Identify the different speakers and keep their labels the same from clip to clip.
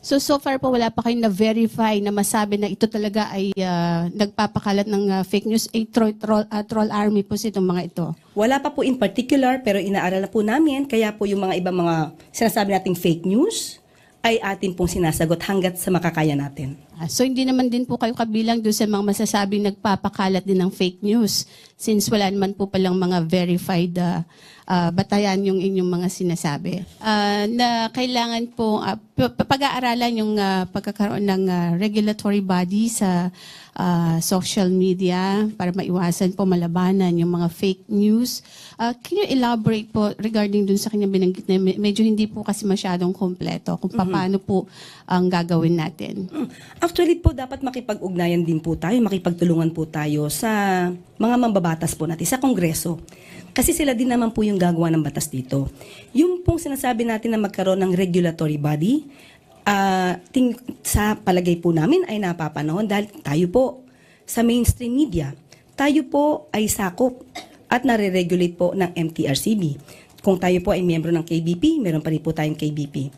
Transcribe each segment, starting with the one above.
Speaker 1: So far po wala pa kayong na-verify na masabi na ito talaga ay nagpapakalat ng fake news, troll army po itong mga ito.
Speaker 2: Wala pa po in particular, pero inaaral na po namin, kaya po yung mga ibang mga sinasabi nating fake news ay atin pong sinasagot hanggat sa makakaya natin.
Speaker 1: So hindi naman din po kayo kabilang doon sa mga masasabing nagpapakalat din ng fake news since wala naman po palang mga verified batayan yung inyong mga sinasabi. Na kailangan po pag-aaralan yung pagkakaroon ng regulatory body sa social media para maiwasan po malabanan yung mga fake news. Can you elaborate po regarding dun sa kanyang binanggit na medyo hindi po kasi masyadong kompleto kung paano po ang gagawin natin?
Speaker 2: Actually po, dapat makipag-ugnayan din po tayo, makipagtulungan po tayo sa mga mambabatas po natin, sa Kongreso. Kasi sila din naman po yung gagawa ng batas dito. Yung pong sinasabi natin na magkaroon ng regulatory body, sa palagay po namin ay napapanahon dahil tayo po sa mainstream media, tayo po ay sakop at nare-regulate po ng MTRCB. Kung tayo po ay miyembro ng KBP, meron pa rin po tayong KBP.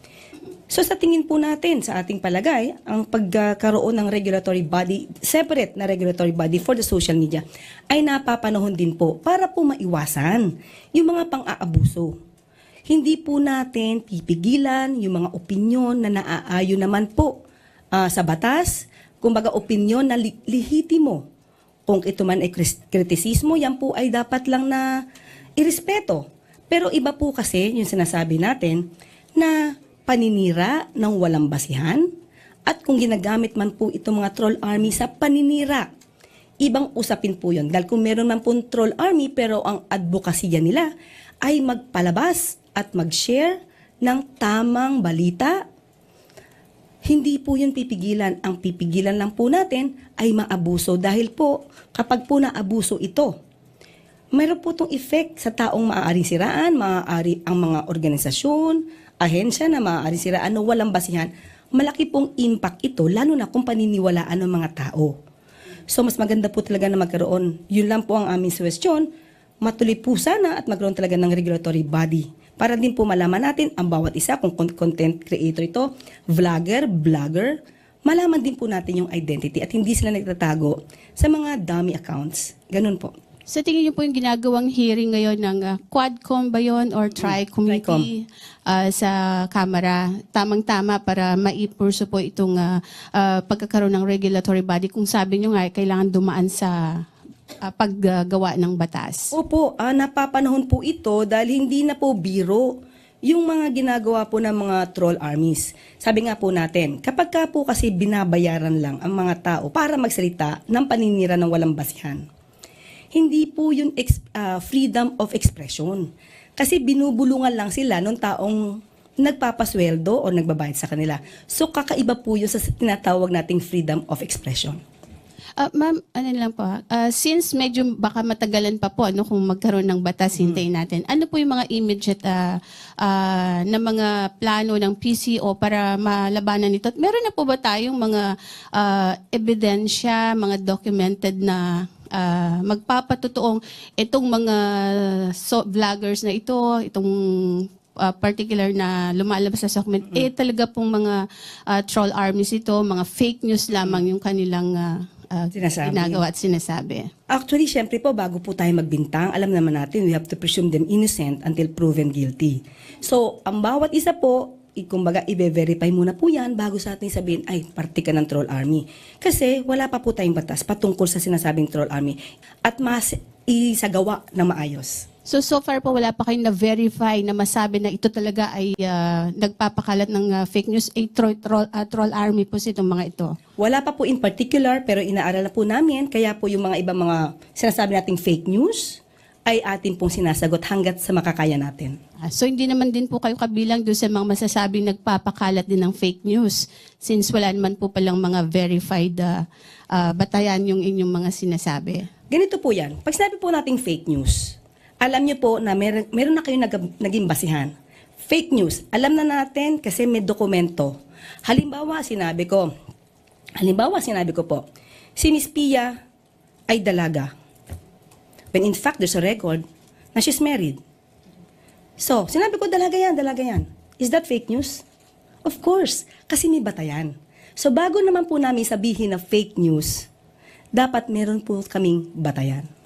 Speaker 2: So sa tingin po natin, sa ating palagay, ang pagkaroon ng regulatory body, separate na regulatory body for the social media, ay napapanahon din po para po maiwasan yung mga pang-aabuso. Hindi po natin pipigilan yung mga opinyon na naaayon naman po sa batas, kumbaga opinyon na lehitimo. Kung ito man ay kritisismo, yan po ay dapat lang na irespeto. Pero iba po kasi yung sinasabi natin na paninira ng walang basihan at kung ginagamit man po itong mga troll army sa paninira, ibang usapin po yun. Dahil kung meron man po troll army pero ang advokasya nila ay magpalabas at mag-share ng tamang balita, hindi po yun pipigilan. Ang pipigilan lang po natin ay maabuso dahil po kapag po naabuso ito, mayroon po itong effect sa taong maaaring siraan, maaari ang mga organisasyon, ahensya na maaaring siraan na walang basihan. Malaki pong impact ito, lalo na kung paniniwalaan ng mga tao. So mas maganda po talaga na magkaroon, yun lang po ang aming suwestyon, matuloy po sana at magkaroon talaga ng regulatory body. Para din po malaman natin ang bawat isa, kung content creator ito, vlogger, blogger, malaman din po natin yung identity at hindi sila nagtatago sa mga dummy accounts. Ganun po.
Speaker 1: Sa tingin niyo po yung ginagawang hearing ngayon ng Quadcom ba yun or Tri-Committee sa Kamara, tamang-tama para maipurso po itong pagkakaroon ng regulatory body kung sabi niyo nga kailangan dumaan sa paggawa ng batas?
Speaker 2: Opo, napapanahon po ito dahil hindi na po biro yung mga ginagawa po ng mga troll armies. Sabi nga po natin, kapag ka po kasi binabayaran lang ang mga tao para magsalita ng paninira ng walang basihan, hindi po yung freedom of expression. Kasi binubulungan lang sila ng taong nagpapasweldo o nagbabayad sa kanila. So kakaiba po yun sa tinatawag nating freedom of expression.
Speaker 1: Ma'am, ano lang po, since medyo baka matagalan pa po kung magkaroon ng batas, hintayin natin. Ano po yung mga immediate na mga plano ng PCO para malabanan ito? Meron na po ba tayong mga ebidensya, mga documented na magpapatutuong itong mga vloggers na itong particular na lumalabas sa document, talaga pong mga troll armies ito, mga fake news lamang yung kanilang ginagawa at sinasabi.
Speaker 2: Actually, syempre po, bago po tayo magbintang, alam naman natin, we have to presume them innocent until proven guilty. So, ang bawat isa po, kumbaga, i-verify muna po yan bago sa ating sabihin, ay, parte ka ng troll army. Kasi wala pa po tayong batas patungkol sa sinasabing troll army at mas isagawa na maayos.
Speaker 1: So far po wala pa kayong na-verify na masabi na ito talaga ay nagpapakalat ng fake news, troll army po itong mga ito.
Speaker 2: Wala pa po in particular, pero inaaral na po namin, kaya po yung mga ibang mga sinasabi nating fake news ay atin pong sinasagot hanggat sa makakaya natin.
Speaker 1: So hindi naman din po kayo kabilang doon sa mga masasabing nagpapakalat din ng fake news since wala naman po palang mga verified batayan yung inyong mga sinasabi.
Speaker 2: Ganito po yan. Pag sinabi po nating fake news, alam niyo po na meron na kayong naging basihan. Fake news, alam na natin kasi may dokumento. Halimbawa, sinabi ko po, si Miss Pia ay dalaga. When in fact, there's a record na she's married. So, sinabi ko, dalaga yan. Is that fake news? Of course, kasi may batayan. So bago naman po namin sabihin na fake news, dapat meron po kaming batayan.